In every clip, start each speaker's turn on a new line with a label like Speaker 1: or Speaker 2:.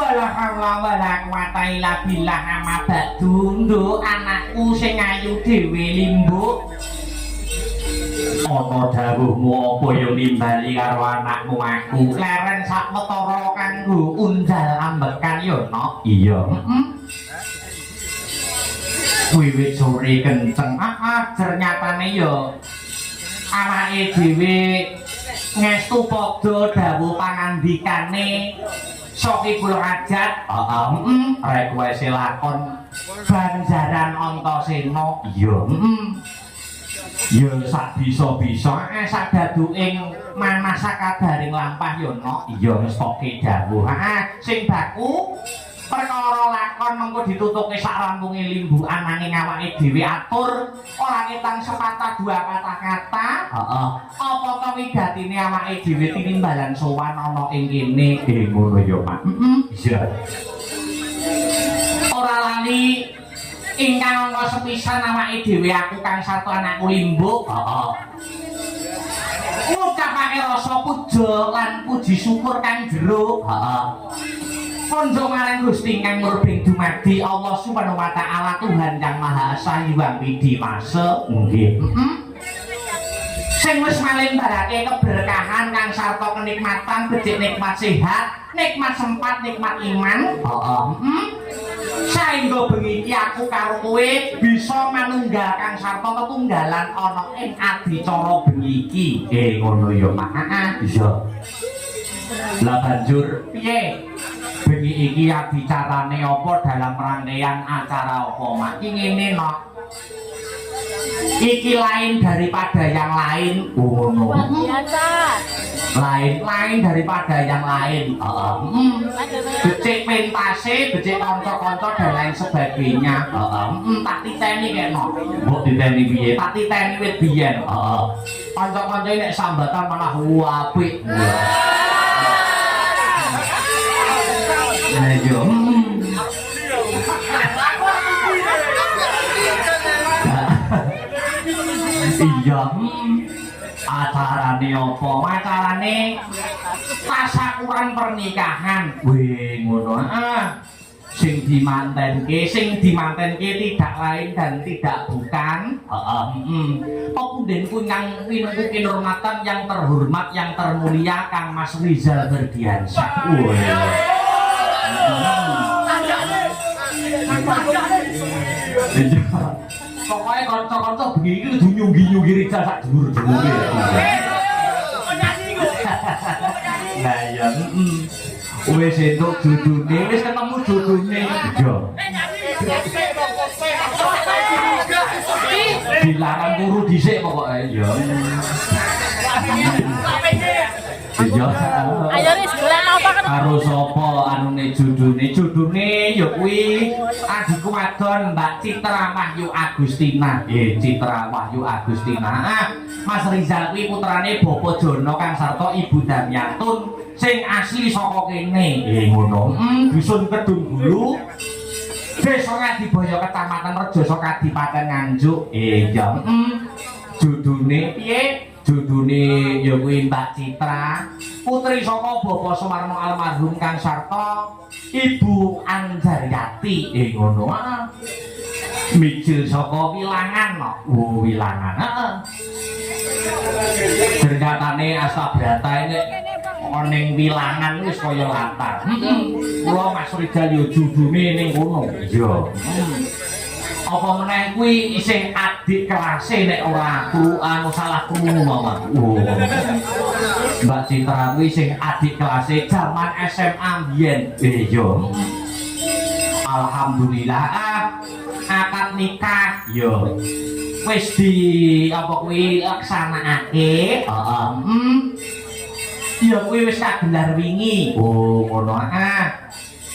Speaker 1: wala haula wala quwata illa billah ama ba'du nduk anakku sing ayu dhewe limbuk ana dawuhmu apa ya nimbali karo anakmu aku leren sakmetara kanggo undal ambekan ya no iya wiwit sore kenceng ternyatane ya awake dhewe ngestu padha dawuh pangandikane Sokibul Hajat request lakon Banjaran Antasena iya ya sak bisa-bisa sak daduking manah sakadaring lampah ya no iya wis poke dawuh sing baku perkara lakon mengko ditutuke sak rampunge limbukan nanging awake dhewe atur ora ketang sepatah dua kata-kata apa to wigatine awake dhewe tinimbalan sowan ana ing kene ngono ya Pak iya ora lali ingkang ana sepisan awake dhewe aku Kang Sarto anakku limbuk ngucapake rasa puja lan puji syukur kang jero Konjo marang Gusti kang murbing dumadi Allah Subhanahu wa taala Tuhan yang Maha Esa Hyang Widimasa nggih. Sing wis malembarake keberkahan Kang Sarto kenikmatan becik nikmat sehat, nikmat sempat, nikmat iman. Saengga bengi iki aku karo kowe bisa manunggal Kang Sarto ketunggalan ana ing adicara bengi iki. Ngono ya Pak. Iya. Lah banjur piye? Bengi iki adicarane apa dalam rangkaian acara apa Mak? Iki ngene no. Iki lain daripada yang lain. Ngono.
Speaker 2: Biasa.
Speaker 1: Lain daripada yang lain. Becik pentase, becik kanca-kanca dan lain sebagainya. Tak titeni kene. Mbok titeni piye? Tak titeni wit biyen. Kanca-kanca nek sambatan malah apik. Ayo. Iya. Acarane apa? Acarane tasakuran pernikahan. Wih, ngono. Sing dimantenke tidak lain dan tidak bukan. Pepundenku yang winengku kinurmatan yang terhormat, yang termulia Kang Mas Rizal Berdiansyah. Pokoknya kanca-kanca bengi iki kudu nyunggi-nyunggi Rizal sak dhuwur-dhuwure. Lah ya, wis entuk judune, wis ketemu judune. Iya. Dilarang turu dhisik pokoke ya. Iya.
Speaker 2: Ayo wis dolan apa kan?
Speaker 1: Karo sapa anune judune ya kuwi adikku wadon Mbak Citra Wahyu Agustina. Citra Wahyu Agustina. Mas Rizal kuwi putrane Bapak Jono Kang Sarto Ibu Damyatun sing asli saka kene. Ngono. Dusun Kedung Bulu. Desa Ngadiboyo Kecamatan Rejoso Kadipaten Nganjuk. Iya. Judune piye? Judune ya kuwi Mbak Citra, putri saka Bapak Sumarno almarhum Kang Sarto, Ibu Anjaryati. Ngono. Mijil saka Wilangan no. Wilangan. Ternyatane Astabrata ini ning Wilangan wis kaya latar. Kula Mas Rizal yo judune ning kono. Iya. Apa meneh kuwi isih adik kelase nek ora salah krungu mawon. Mbak Citra kuwi sing adik kelase zaman SMA mbiyen. Iya. Alhamdulillah akad nikah yo wis di apa kuwi laksanakake. Ya kuwi wis kagelar wingi. Ngono.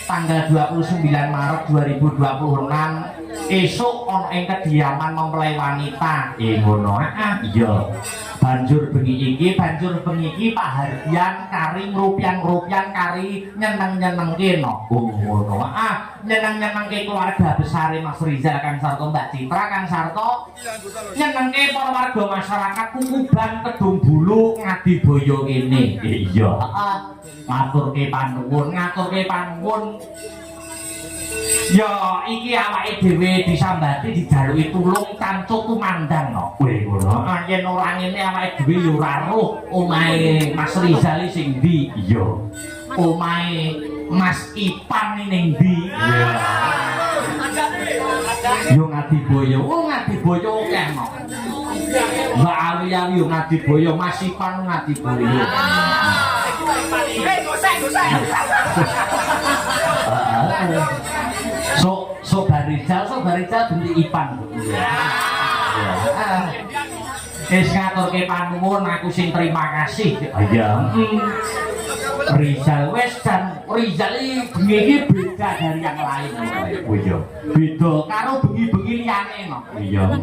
Speaker 1: Tanggal 29 Maret 2026 esuk ana ing kediaman mempelai wanita ngono iya banjur bengi iki pahardian kari ngrupian kari nyeneng-nyenengke no ngono nyeneng-nyenengke keluarga besare Mas Rizal Kang Sarto Mbak Citra Kang Sarto nyenengke para warga masyarakat Kukuban Kedung Bulu Ngadiboyo kene iya ngaturke panuwun ya iki awake dhewe disambati dijaluki tulung kanca tumandang no kowe ngono yen ora ngene awake dhewe ya ora roh omahe Mas Rizal sing ndi iya omahe Mas Ipan ning ndi iya yo Ngadiboyo akeh no Mbak Awi yo Ngadiboyo Mas Ipan Ngadiboyo So Barijal binti Ipan. Wis ngaturke panuwun aku sing terima kasih. Iya. Rizal wis dan Rizal iki bengi beda dari yang lain. Oh iya. Beda karo bengi-bengi liyane no. Iya.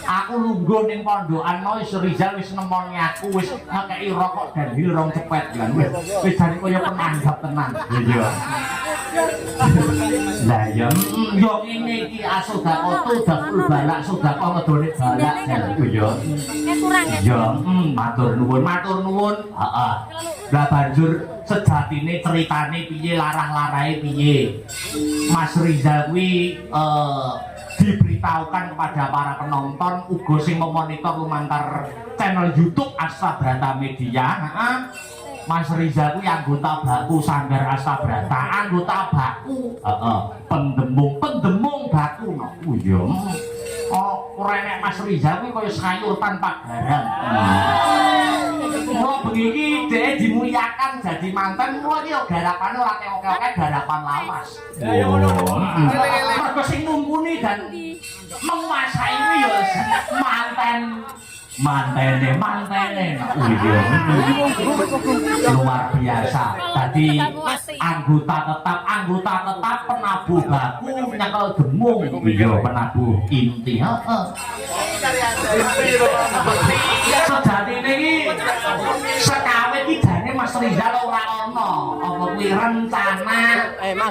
Speaker 1: Aku lungguh ning pondokan no wis Rizal wis nemoni aku wis ngekeki rokok dan rong cepet kan. Wis jane koyo penanggap tenan. Iya. Lah ya yo ngene iki asodako daful balak sodako ngedone balak jan iya. Ya matur nuwun. Heeh. Lah banjur sejatine ceritane piye larah-larahe piye Mas Rizal kuwi diberitahukan kepada para penonton uga sing memonitor lumantar channel YouTube Asta Brata Media. Mas Rizal kuwi anggota baku Sanggar Asta Brata, anggota baku pendemung baku no. Iya. Ora enek Mas Rizal kuwi kaya sayur tanpa garam. Mula bengi iki dhek dimuliakan dadi manten, mula iki garapane ora kaya garapan lawas. Mergo sing mumpuni dan menguasai kuwi ya mantene luar biasa. Tadi anggota tetap penabuh baku nyekel gemung iya penabuh inti sejatine iki sekawe iki jane Mas Rizal ora ana apa kuwi rencana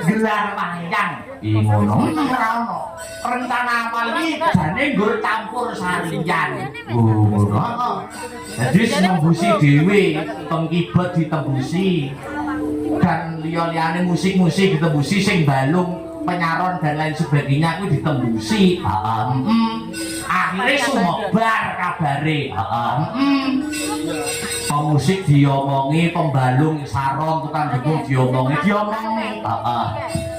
Speaker 1: gelar wayang ngono ora ana rencana awal iki jane nggur campur sarian ngono jadi nembusi dhewe pengkibet ditembusi dan liyane musik-musik ditembusi sing balung penyaron dan lain sebagainya aku ditembusi akhirnya sumebar kabare pemusik diomongi pembalung saron tukang dukung diomongi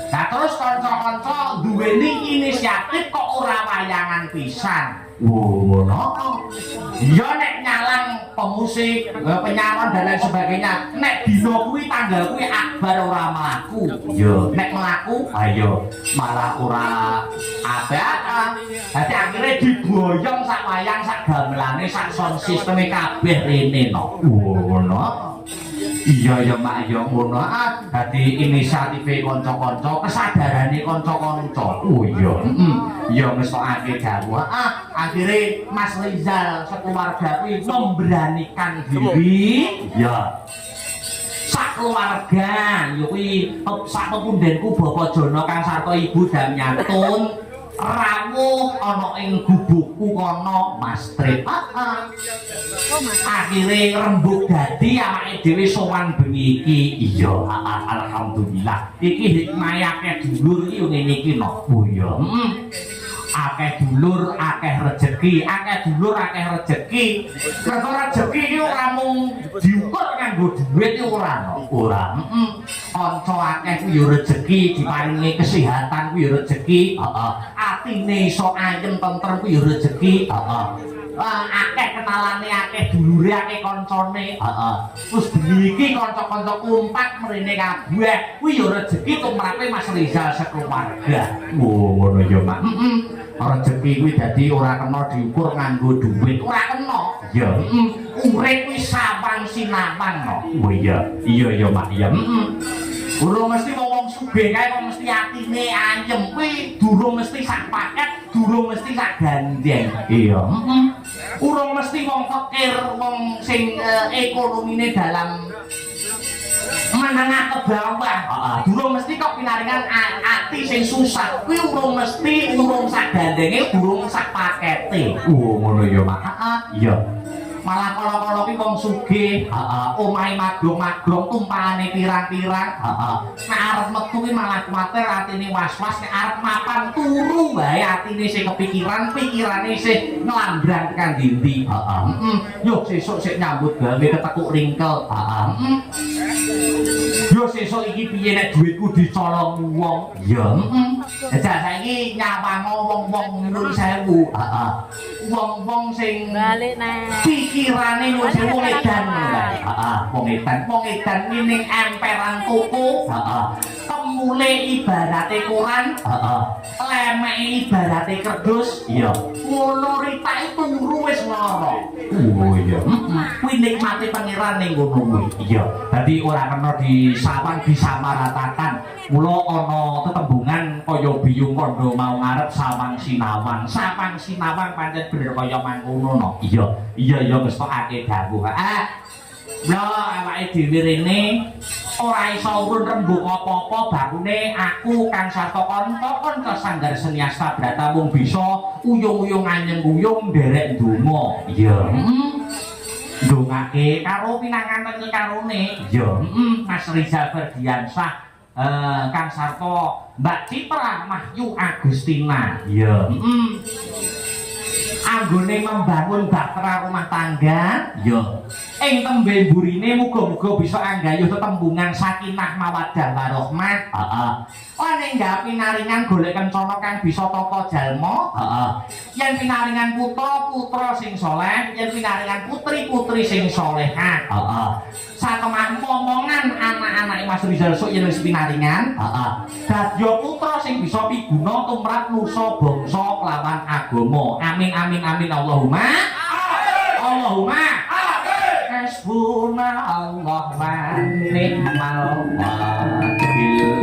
Speaker 1: nah terus kanca-kanca duweni inisiatif kok ora wayangan pisan ngono ya nek nyalang pemusik penyaron dan lain sebagainya nek dina kuwi tanggal kuwi akbar ora mlaku ya nek mlaku ayo malah ora abah dadi akhirnya diboyong sak wayang sak gamelane sak sound sisteme kabeh rene no ngono iya ya mak ya ngono dadi inisiative kanca-kanca kesadarane kanca-kanca oh iya ya ngesokake dawuh akhirnya Mas Rizal sekeluarga kuwi memberanikan diri ya sak keluarga ya kuwi sak pepundhenku Bapak Jono Kang Sarto Ibu Damyatun rawuh ana ing gubukku kono Mas Trip akhirnya rembug dadi awake dhewe sowan bengi iki iya alhamdulillah iki hikmahe akeh dulur iki ngene iki no oh iya akeh dulur akeh rejeki mergo rejeki iki ora mung diukur nganggo dhuwit iki ora kanca akeh kuwi ya rejeki diparingi kesehatan kuwi ya rejeki atine iso ayem tentrem kuwi ya rejeki akeh kenalane akeh dulure akeh kancane terus bengi iki kanca-kanca kompak mrene kabeh kuwi ya rejeki tumrape Mas Rizal sekeluarga ngono ya Mak rejeki kuwi dadi ora kena diukur nganggo dhuwit ora kena ya urip kuwi sawang sinawang no oh iya ya Mak ya urung mesti wong sugih kae kok mesti atine anyem kuwi durung mesti sak paket, durung mesti sak gandeng. Iya, urung mesti wong fakir, wong sing ekonomine dalam menengah ke bawah. Durung mesti kok pinaringan ati sing susah. Kuwi urung mesti urung sak gandenge, durung sak pakete. Ngono ya, Mak. Iya. Malah kala-kala ki wong sugih, omahe magrong-magrong tumpahane pirang-pirang, nek arep metu ki malah kuwatir atine was-was, nek arep mapan turu wae atine sing kepikiran, pikirane sing nglambrang tekan ndi-ndi. Yo sesuk sik nyambut gawe ketekuk ringkel. Yo sesuk iki piye nek dhuwitku dicolong wong. Ya, Jajal saiki nyawang wong-wong nyuwun sewu. Wong-wong sing
Speaker 2: balik neh.
Speaker 1: Pikirane nyuwun sewu edan. Wong edan iki ning emperan tuku. Temule ibarate koran. Lemeke ibarate kerdus. Iya. Ngono ritake turu wis lara. Oh iya. Kuwi nikmate pangeran ning ngono kuwi. Iya. Dadi ora kena disawang disamaratakan. Mula ana tetembungan kaya biyung kandha mau ngarep sawang sinawang. Sawang sinawang pancen bener kaya mangkono no. Iya. Iya ngestukake dawuh. Lah awake dhewe rene ora iso urun rembug apa-apa bakune aku Kang Sartokon kon kesanggar seni astabrata mung bisa uyung-uyung anyeng uyung nderek ndonga. Iya. Ndongake karo pinanganan karone. Iya. Mas Rizal Ferdiansah, Kang Sarto, Mbak Citra Mahyu Agustina. Iya. Anggone membangun bahtera rumah tangga. Iya. Ing tembe mburine muga-muga bisa anggayuh tetembungan sakinah mawaddah warahmah. Lan enggak pinaringan golek kencana kang bisa tata jalma. Yen pinaringan putra sing saleh, yen pinaringan putri sing salehah. Satemah momongan anak-anak Mas Rizal sok yen wis pinaringan. Dadya putra sing bisa piguna tumrap nusa bangsa kelawan agama. Amin amin amin Allahumma. Allahumma. Hasbunallah wa ni'mal wakil.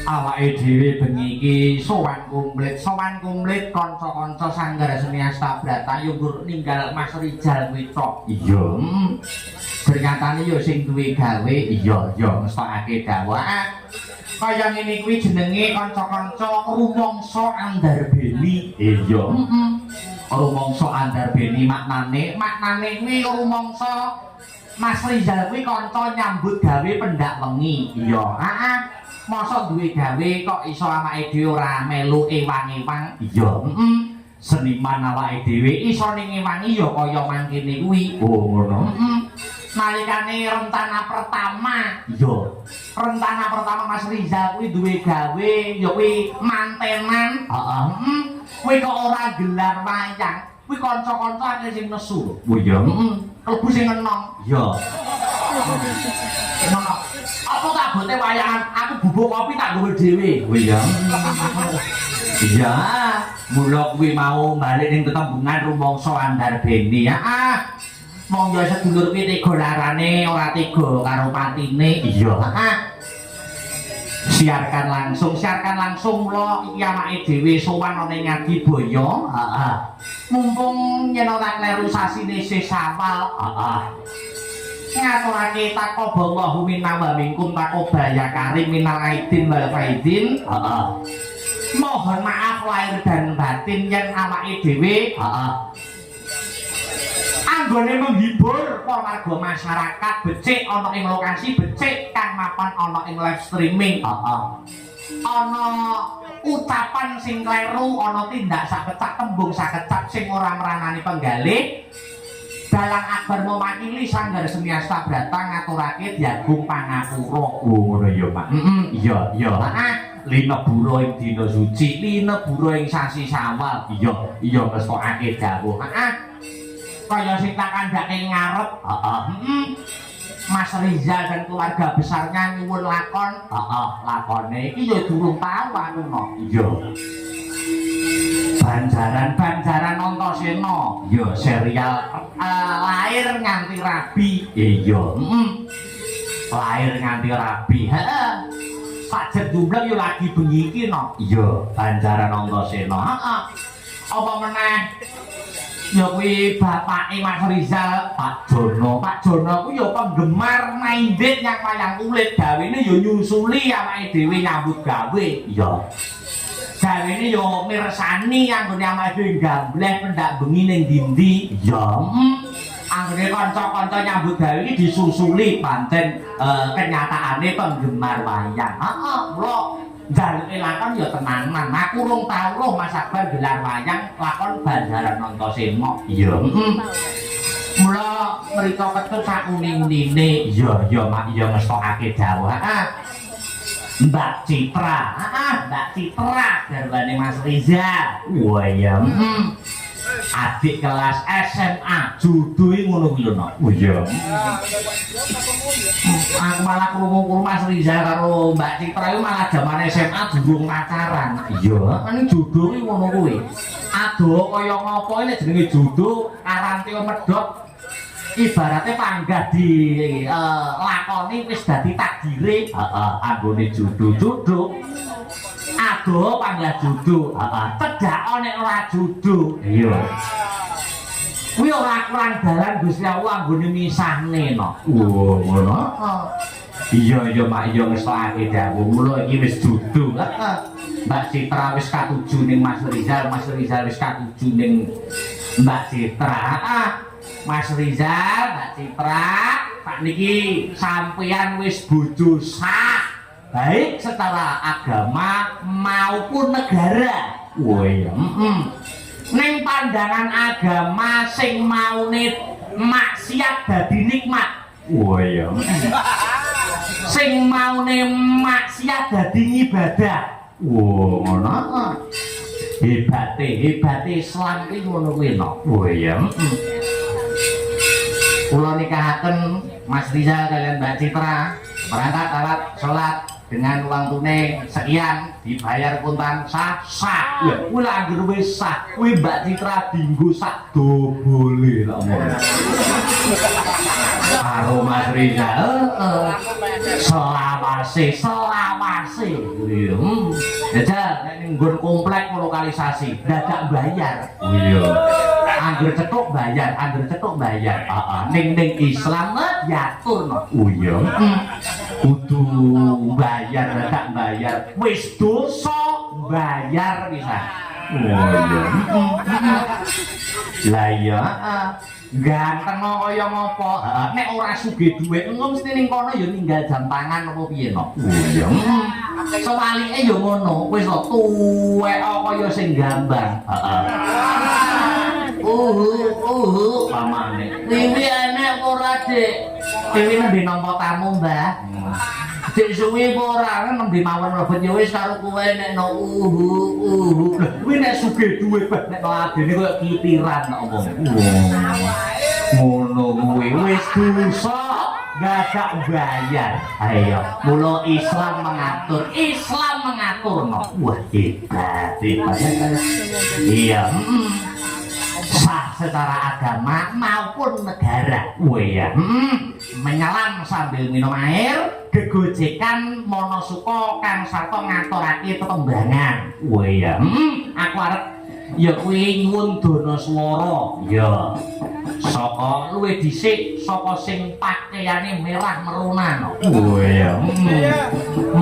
Speaker 1: awake dhewe bengi iki sowan komplit kanca-kanca Sanggar Seni Astabrata yo nggur ninggal Mas Rizal kuwi tok. Iya. Ternyatane yo sing duwe gawe iya ngetokake dakwah. Kaya ngene kuwi jenenge kanca-kanca rumangsa andarbeni. Iya. Rumangsa andarbeni maknane kuwi rumangsa Mas Rizal kuwi kanca nyambut gawe pendak wengi. Iya. Masa duwe gawe kok iso awake dhewe ora melu ewang-ewang. Iya, seniman awake dhewe iso ning-ewangi ya kaya mangkene kuwi. Oh, ngono. Nalikane rencana pertama, iya. Rencana pertama Mas Rizal kuwi duwe gawe ya kuwi mantenan. Heeh. Kuwi kok ora gelar wayang. Kuwi kanca-kanca akeh sing nesu. Oh iya, klebu sing enong. Iya. Enong. Apa tak bote wayangan, aku bubuk kopi tak gawe dhewe. Oh iya. Iya, mula kuwi mau balik ning tetembungan rumangsa andarbeni. Heeh. Wong ya sedulur kuwi tega larane ora tega karo patine. Iya. Heeh. Siarkan langsung mula iki awake dhewe sowan ana ing Ngadiboyo. Heeh. Mumpung yen ora kleru sasine Sesawal. Heeh. Ngaturake takoballahu minna wa minkum takobaya karim minal aidin wal faidin. Heeh. Mohon maaf lahir dan batin yen awake dhewe anggone menghibur para warga masyarakat becik ana ing lokasi becik kang mapan ana ing live streaming. Heeh. Ana ucapan sing kleru, ana tindak sakecap tembung sakecap sing ora meranani penggalih. Dalang Akbar mewakili Sanggar Seni Astabrata ngaturake diagung pangapura. Oh ngono ya, Pak. Iya. Heeh. Linebura ing dina suci, linebura ing sasi Syawal. Iya ngetokake dawuh. Heeh. Kaya sing tak kandhake ngarep. Heeh. Mas Rizal dan keluarga besarnya nyuwun lakon. Heeh. Lakone iki ya durung tau aku no. Iya. Banjaran Antasena. Ya serial lahir nganti rabi. Iya. Lahir nganti rabi. Heeh. Pajet jumlah yo lagi bengi iki no. Iya, Banjaran Antasena. Heeh. Apa meneh ya kuwi bapake Mas Rizal, Pak Jono. Pak Jono kuwi ya penggemar maindit yang wayang kulit. Gawene ya nyusuli awake dhewe nyambut gawe. Iya. Gawene yo mirsani anggone awake dhewe gambleh pendak bengi ning ndi-ndi. Iya. Anggone kanca-kanca nyambut gawe iki disusuli pancen kenyataane penggemar wayang. Heeh, mula njaluke lakon ya tenanan. Aku urung tau roh Mas Akbar gelar wayang lakon Banjaran Antasena. Iya. Mula mriko ketut sak uning-unine. Iya, Mak, iya ngetokake dawuh. Heeh. Mbak Citra, Mbak Citra garwane Mas Rizal. Wah iya. Adik kelas SMA, juduhe ngono kuwi lho, Nok. Oh iya. Aku malah krungu Mas Rizal karo Mbak Citra iku malah jaman SMA durung pacaran. Iya, ini judu kuwi ngono kuwi. Adoh kaya ngopo nek jenenge judu karantio medhot ibaratnya panggah di lakoni wis dadi takdire. Heeh, anggone judu. Adoh panggah judu. Heeh, cedak nek ora judu. Iya. Kuwi ora kurang dalan Gusti Allah anggone misahne no. Oh, ngono. Iya, Mak, iya ngetokake dawuh. Mula iki wis judu. Heeh. Mbak Citra wis katuju ning Mas Rizal wis katuju ning Mbak Citra. Heeh. Mas Rizal, Mbak Citra, Pak niki sampeyan wis bojo sah, baik secara agama maupun negara. Wah iya. Ning pandangan agama sing maune maksiat dadi nikmat. Wah iya. Sing maune maksiat dadi ibadah. Wah ngono. Hebate Islam iki ngono kuwi no. Wah iya. Kula nikahaken Mas Rizal kalian Mbak Citra, berangkat alat sholat dengan uang tunai sekian dibayar kontan sah ya kuwi anggere wis sah kuwi Mbak Citra dinggo sak dobole lho karo Mas Riza selawase jajal nek ning nggon komplek lokalisasi dadak bayar iya anggur cetuk bayar ning Islam diatur no iya kudu bayar dadak bayar wis dosa bayar bisa lah iya ganteng kaya ngopo nek ora sugih dhuwit engko mesti ning kono ya ninggal jam tangan apa piye no iya sewalike ya ngono wis kok tuwek kaya sing gambang pamane wiwi enek ora dik wiwi nembe nampa tamu mbah dik suwi apa ora nembe mawon mlebet ya wis karo kowe nek no kuwi nek sugih dhuwit nek adene koyo kitiran omong ngono kuwi wis dosa gak bayar ayo mula Islam mengatur no wah hebat iya sah secara agama maupun negara ya menyelam sambil minum air gegojekan monosuko kang sarta ngaturake tetembangan ya aku arep ya kuwi nyuwun dana swara ya saka luwih dhisik saka sing pakaiane merah merunan ya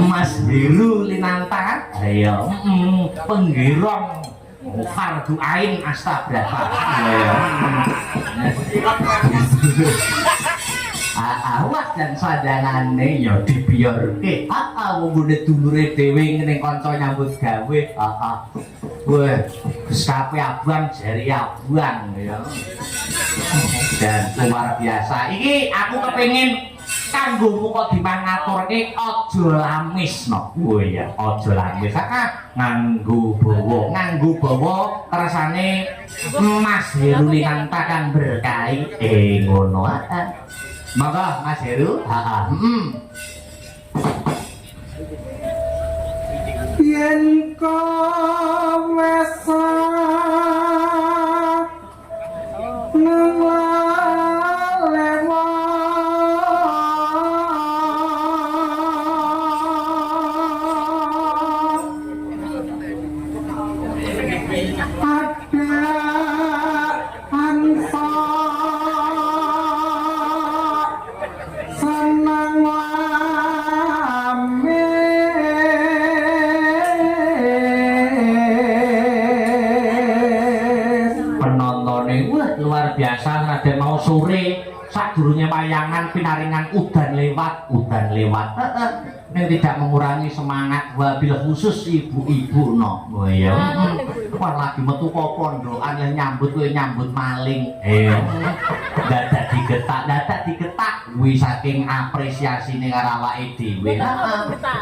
Speaker 1: Mas Heru Linanta ya penggerong fardu ain astabrata awas dan sadangane ya dibiarke wong dulure dhewe ngene kanca nyambut gawe weh sapi abang jari abang ya dan luar biasa iki aku kepengin kanggomu kok dimangaturke aja lamis no ya aja lamis nganggo bawa kersane Mas Heru Linanta kang berkahi ngono monggo Mas Heru
Speaker 3: yen kawasa
Speaker 1: sore sadurunge wayangan pinaringan udan lewat ning tidak mengurangi semangat wabil khusus ibu-ibu no ya wah lagi metu kok pondokan yang nyambut kowe nyambut maling dadak digetak kuwi saking apresiasine karo awake dhewe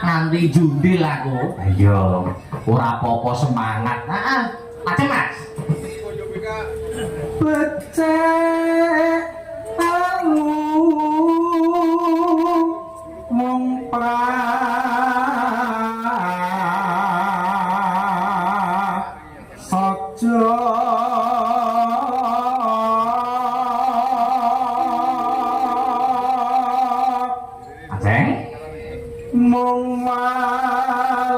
Speaker 1: nganti jundil aku ayo ora apa-apa semangat Aceh Mas
Speaker 3: becek alu mong prasaja
Speaker 1: Aceh
Speaker 3: mong malengku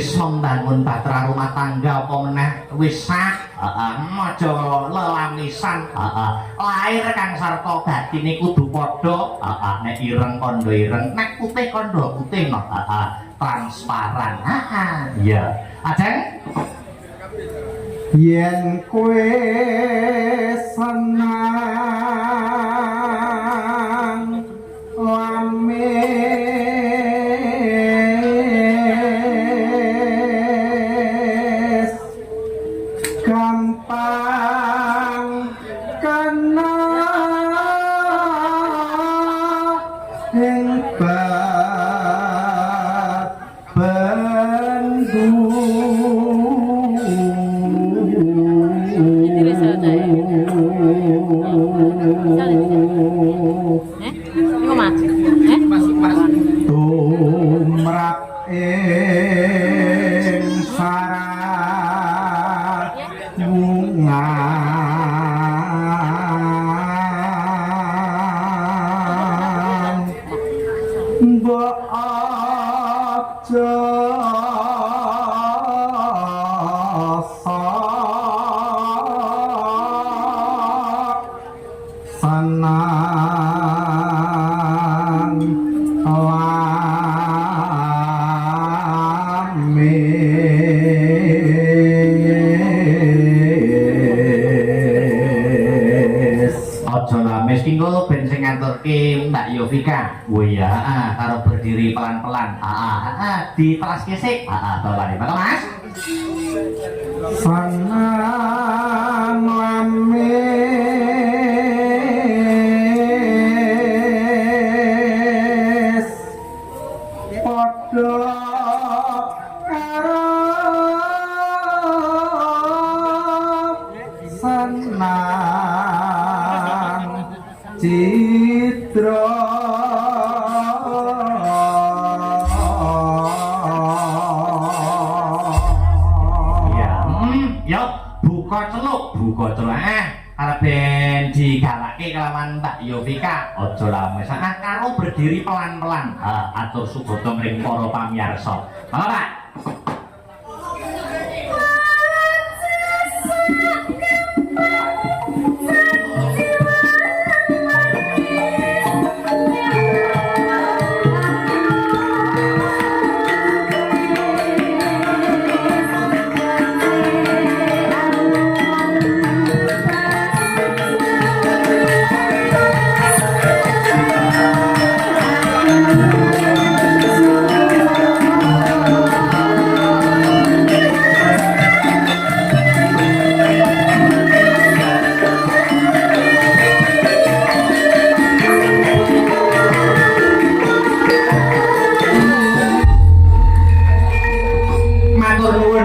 Speaker 1: wis membangun batra rumah tangga apa meneh wis sah aja lelamisan lahir kang sarta batine kudu padha nek ireng kandha ireng nek putih kandha putih no transparan iya Aceh
Speaker 3: yen kowe senang lame
Speaker 1: Vika. Oh iya, karo berdiri pelan-pelan. Di telas kesik. Bapak Mas.
Speaker 3: Sanan lamis padha karo senang citra
Speaker 1: buka celuk ben digalake kelawan Mbak Yovika aja lames karo berdiri pelan-pelan atur subata mring para pamirsa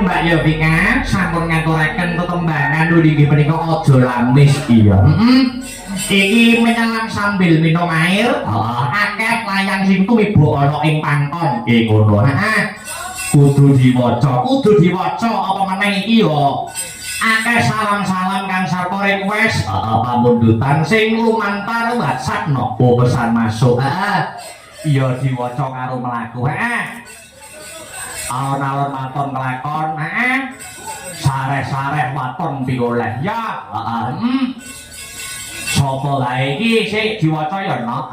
Speaker 1: Pak Yovika sampun ngaturaken tetembangan niki menika aja lamis iya. Iki menyelang sambil minum air. Akeh layang sing tumiba ana ing pangkon. Nggih ngono. Kudu diwaca apa meneh iki ya. Akeh salam-salam kang sarta request pamundutan sing lumantar WhatsApp nopo pesan masuk. Iya diwaca karo mlaku. Alon-alon maton kelakon, sareh-sareh waton pioleh ya. Sopo lae iki sik diwaca ya no.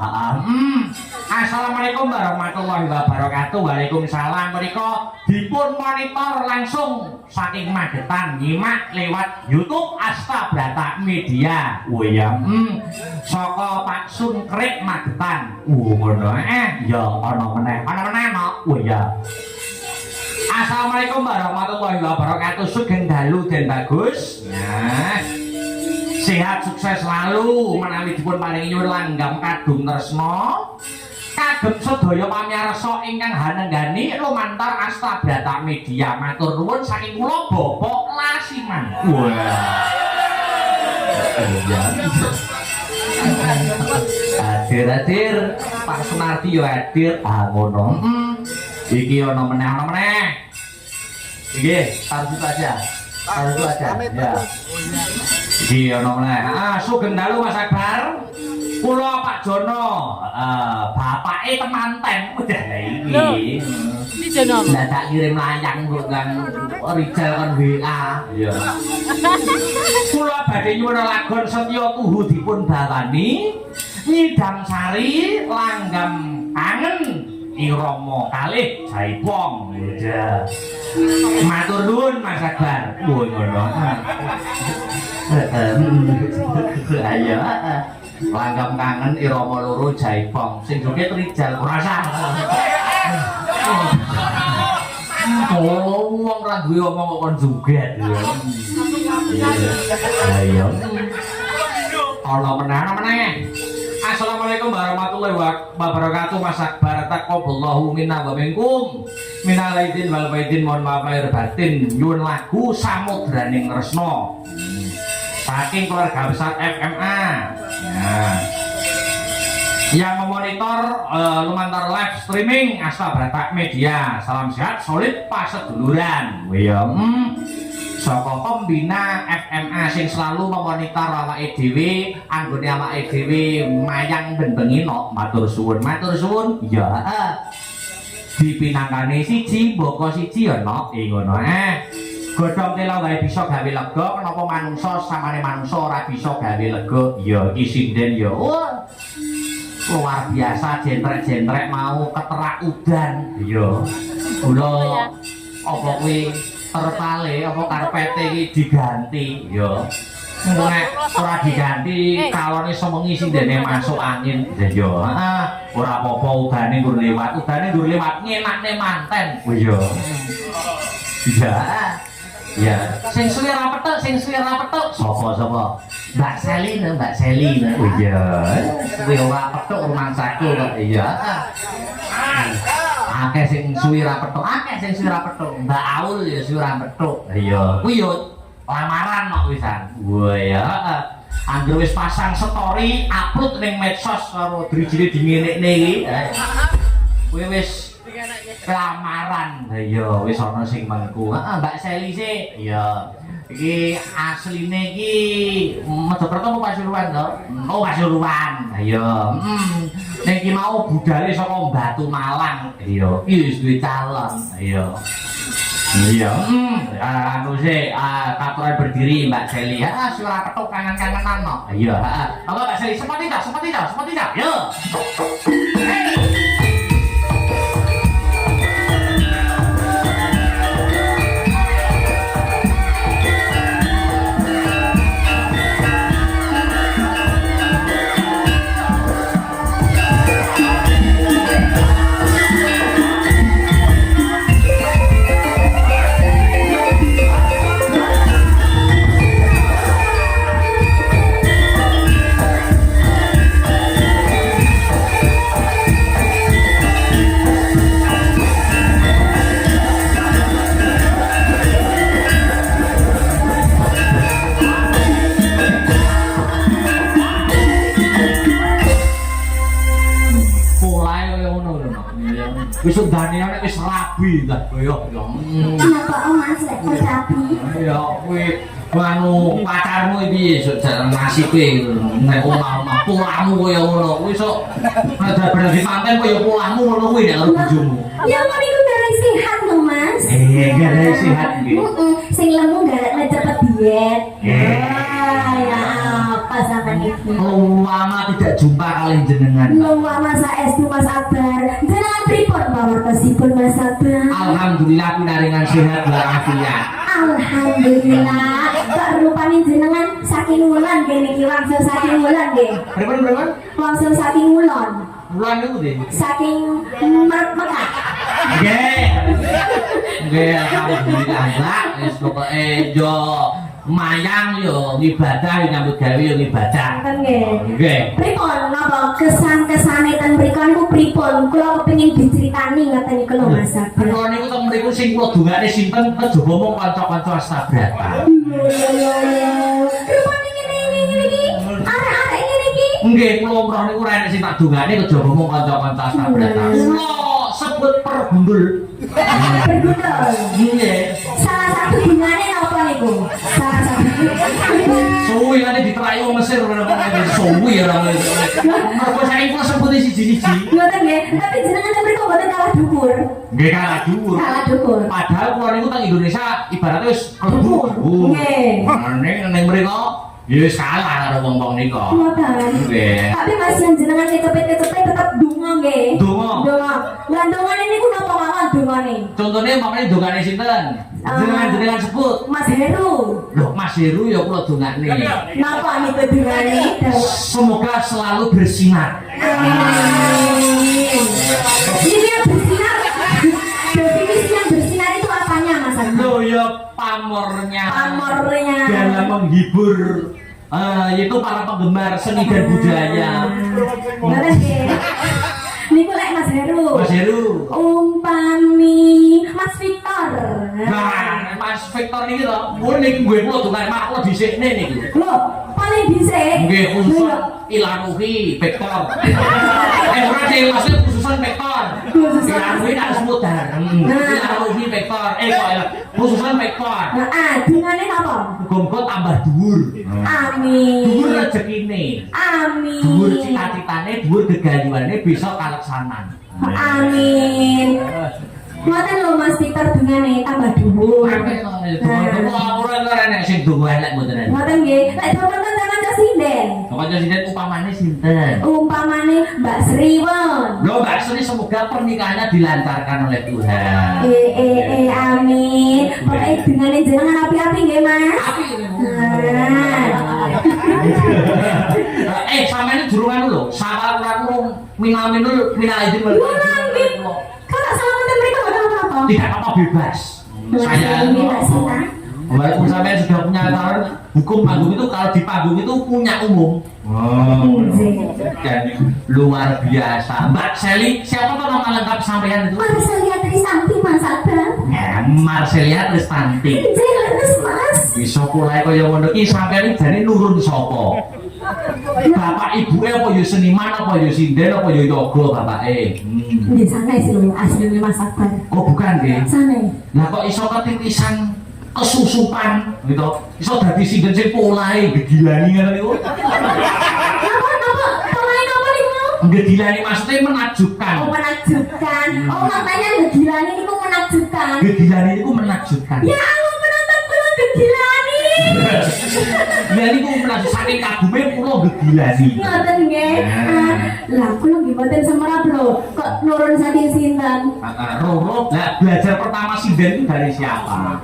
Speaker 1: Assalamualaikum warahmatullahi wabarakatuh. Waalaikumsalam. Menika dipun monitor langsung saking Magetan nyimak lewat YouTube Asta Brata Media. Oh iya. Saka Pak Sunkrik Magetan. Ngono ya ana meneh no. Oh iya. Assalamualaikum warahmatullahi wabarakatuh. Sugeng dalu den bagus. Nah, sehat sukses selalu menawi dipun paringi nyuwun langgam kadung tresna kagem sedaya pamirsa ingkang hanenggani lumantar Asta Brata Media. Matur nuwun saking kula Bapak Lasiman. Wah. Hadir Pak Sunarti yo hadir. Ngono. Iki ana meneh. Iki taruh itu aja. Ya. Iki ana meneh. Sugeng dalu Mas Akbar. Kula Pak Jono, bapake temanten. Udah iki.
Speaker 2: Iki Jono.
Speaker 1: Lah tak kirim layang kok kan Rijal kan WA. Iya. Kula badhe nyuwun lagon setya tuhu dipun bawani Nyidam Sari langgam kangen irama kalih Jaipong. Ya. Matur nuwun Mas Akbar. Ngono. Ayo. Langgam kangen irama loro Jaipong. Sing joget Rijal ora sah. Oh, wong ra duwe omong kok kon joget ya. Ayo. Ana meneh. Assalamualaikum warahmatullahi wabarakatuh. Mas Akbar taqabbalallahu minna wa minkum. Minal aidin wal faidin, mohon maaf lahir batin. Nyuwun lagu Samudraning Tresna. Saking keluarga besar FMA. Nah. Yang memonitor lumantar live streaming Asta Brata Media. Salam sehat, solid, paseduluran. Saka pembina FMA sing selalu memonitor awake dhewe, anggone awake dhewe mayang ben-bengi no. Matur suwun. Ya. Dipinangkane siji, mboko siji ya no. Ngono godhong tela wae bisa gawe lega, kenapa manungsa samane manungsa ora bisa gawe lega? Ya iki sinden ya. Luar biasa jentrek-jentrek mau keterak udan. Ya. Kula apa kuwi terpale apa karpete iki diganti ya. Nek ora diganti kalone semengi sindene masuk angin ya. ora apa-apa udane nggur lewat ngenakne manten. Oh iya. Iya. Iya. Sing suwi ora petuk. Sapa? Mbak Seli. Oh iya. Suwi ora petuk rumangsaku kok. Iya. Akeh sing suwi ora petuk. Mbak Aul ya suwi ora petuk. Iya. Kuwi yo lamaran kok wisan. Wah ya. Angger wis pasang story, upload ning medsos karo drijine dingenekne iki. Kuwi wis lamaran. Ha iya, wis ana sing mengku. Heeh, Mbak Seli sih. Iya. Iki asline iki Mojokerto apa Pasuruan to? Oh, Pasuruan. Ha iya. Ning iki mau budale saka Batu Malang. Iya, iki wis duwe calon. Iya. Iya, anu sih, katuran berdiri Mbak Seli. Suara petuk kangen-kangenan no. Iya, apa Mbak Seli? Seperti tak? Yo. Wis ndane nek wis rabi ta koyo yo.
Speaker 4: Kenapa Mas lek rabi?
Speaker 1: Ya kuwi anu pacarmu iki jarang nasibe nek omah-omah pulamu koyo ngono kuwi sok ada berarti manten koyo pulamu ngono kuwi nek karo bojomu.
Speaker 4: Ya mau niku garek sehat lho Mas.
Speaker 1: Garek sehat nggih.
Speaker 4: Sing lemu garek cepet diet. Ya apa sampean iki?
Speaker 1: Lama tidak jumpa kali jenengan.
Speaker 4: Lama saestu Mas Akbar. Jenengan pripun pawartosipun Mas Akbar?
Speaker 1: Alhamdulillah pinaringan sehat walafiat.
Speaker 4: Alhamdulillah. Kok rupane jenengan saking wulan kene iki wangsul saking wulan nggih.
Speaker 1: Berapa?
Speaker 4: Wangsul saking wulan.
Speaker 1: Wulan niku nggih.
Speaker 4: Saking Mekah.
Speaker 1: Nggih, alhamdulillah Mbak. Wis pokoke yo mayang yo ibadah nyambut gawe yo ibadah. Nggih.
Speaker 4: Pripun napa kesan-kesane ten mriku niku pripun? Kula kepengin diceritani ngoten niku lho Mas Akbar.
Speaker 1: Kula niku teng mriku sing kula dongane sinten kejaba mung kanca-kanca astabrata.
Speaker 4: Rupane ngene iki. Arek-arek ngene iki.
Speaker 1: Nggih, kula umroh niku ora enek sing tak dongane kejaba mung kanca-kanca astabrata. Kula sebut perbundul.
Speaker 4: Perbundul.
Speaker 1: Nggih.
Speaker 4: Salah satu bungane napa niku? Salah satu.
Speaker 1: Suwi kan diterayu Mesir suwi ora ngono. Mergo saiki kula sebut siji-siji.
Speaker 4: Ngoten nggih, tapi jenengan ten mriku mboten kalah dhuwur.
Speaker 1: Nggih kalah dhuwur.
Speaker 4: Kalah dhuwur.
Speaker 1: Padahal kula niku teng Indonesia ibaratnya wis klebu.
Speaker 4: Nggih.
Speaker 1: Ning mriko ya wis kalah karo wong-wong nika.
Speaker 4: Ngoten.
Speaker 1: Nggih.
Speaker 4: Tapi Mas yang jenengan kecepet-kecepet tetep donga nggih.
Speaker 1: Donga.
Speaker 4: Lah dongane niku napa mawon dongane?
Speaker 1: Contohnya umpamane dongane sinten? Jenengan sebut.
Speaker 4: Mas Heru.
Speaker 1: Loh, Mas Heru ya kula dongane.
Speaker 4: Napa niku dongane?
Speaker 1: Semoga selalu bersinar.
Speaker 4: Amin. Ini yang bersinar. Definisi yang bersinar itu apanya Mas Agus?
Speaker 1: Loh ya pamornya.
Speaker 4: Pamornya.
Speaker 1: Dalam menghibur itu para penggemar seni dan budaya.
Speaker 4: Ngoten nggih. Niku lek Mas Heru.
Speaker 1: Mas Heru.
Speaker 4: Umpami Mas Victor.
Speaker 1: Nah, Mas Victor ini loh, gue kula dongane mak kula dhisikne niki.
Speaker 4: Loh, paling dhisik.
Speaker 1: Nggih khusus Ilaruhi Victor. Ora sih maksud khususan Victor. Ilaruhi tak sebut bareng. Ilaruhi Victor. Kok khususan Victor.
Speaker 4: Heeh, dingane napa?
Speaker 1: Muga-muga tambah dhuwur.
Speaker 4: Amin.
Speaker 1: Dhuwur rezekine.
Speaker 4: Amin.
Speaker 1: Dhuwur cita-citane, dhuwur gegayuhane bisa kaleksanan.
Speaker 4: Amin. Ngoten lho Mas Victor dungane tambah dhuwur.
Speaker 1: Ora nek sing donga elek mboten.
Speaker 4: Ngoten nggih. Lek donga kanca sinden.
Speaker 1: Kanca sinden upamane sinten?
Speaker 4: Umpamane Mbak Sriwon.
Speaker 1: Lho Mbak Sri semoga pernikahannya dilancarkan oleh Tuhan.
Speaker 4: Amin. Pokoke dungane jenengan api-api nggih Mas.
Speaker 1: Api. Sampeyan durung anu lho, sawal ora minal izin
Speaker 4: Nanti kalau salah konten mereka nggak tahu apa-apa.
Speaker 1: tidak apa bebas. Saya
Speaker 4: ini Mbak Sita.
Speaker 1: walaupun sampai sudah punya aturan hukum panggung itu kalau di panggung itu punya umum. Dan luar biasa. Mbak Sally, siapa tuh nama lengkap sampean itu?
Speaker 4: Marcelia Trisanti Mas Abang.
Speaker 1: Marcelia Trisanti.
Speaker 4: Jelas Mas.
Speaker 1: Bisa mulai kaya ngono iki sampean jane nurun sapa? Bapak ibu apa ya seniman apa ya sinden apa ya yoga bapake?
Speaker 4: Di sana sih lo aslinya Mas Abang.
Speaker 1: Oh bukan nggih.
Speaker 4: Sana.
Speaker 1: Lah kok iso ketitisan kesusupan gitu. Iso dadi sinden sing polahe gegilani ngono niku. Gegilani maksudnya menakjubkan.
Speaker 4: Oh menakjubkan. Oh makanya gegilani itu menakjubkan.
Speaker 1: Gegilani itu menakjubkan.
Speaker 4: Ya Allah penonton kula gegilani.
Speaker 1: Lah niku menakjub saking kagume kula gegilani.
Speaker 4: Ngoten nggih. Lah kula nggih mboten semera bro. Kok nurun saking sinten?
Speaker 1: Roro, lah belajar pertama sinden itu dari siapa?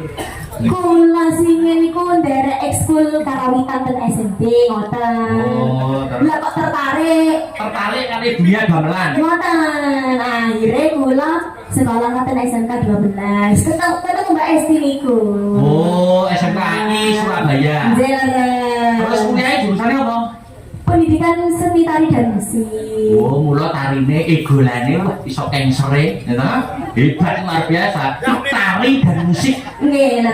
Speaker 4: Kula singen niku nderek ekskul karawitan ten SMP ngoten.
Speaker 1: Oh,
Speaker 4: Lah kok tertarik?
Speaker 1: tertarik kali dunia gamelan.
Speaker 4: Ngoten. Akhirnya kula sekolah ngoten SMK 12. Ketemu Mbak Esti niku.
Speaker 1: Oh, SMKI Surabaya.
Speaker 4: Jelas.
Speaker 1: Terus kuliahnya jurusannya apa?
Speaker 4: Pendidikan seni tari dan musik.
Speaker 1: Oh, mula tarine egolane wah iso kengsere, ya toh? Hebat luar biasa. Tari dan musik.
Speaker 4: Nggih,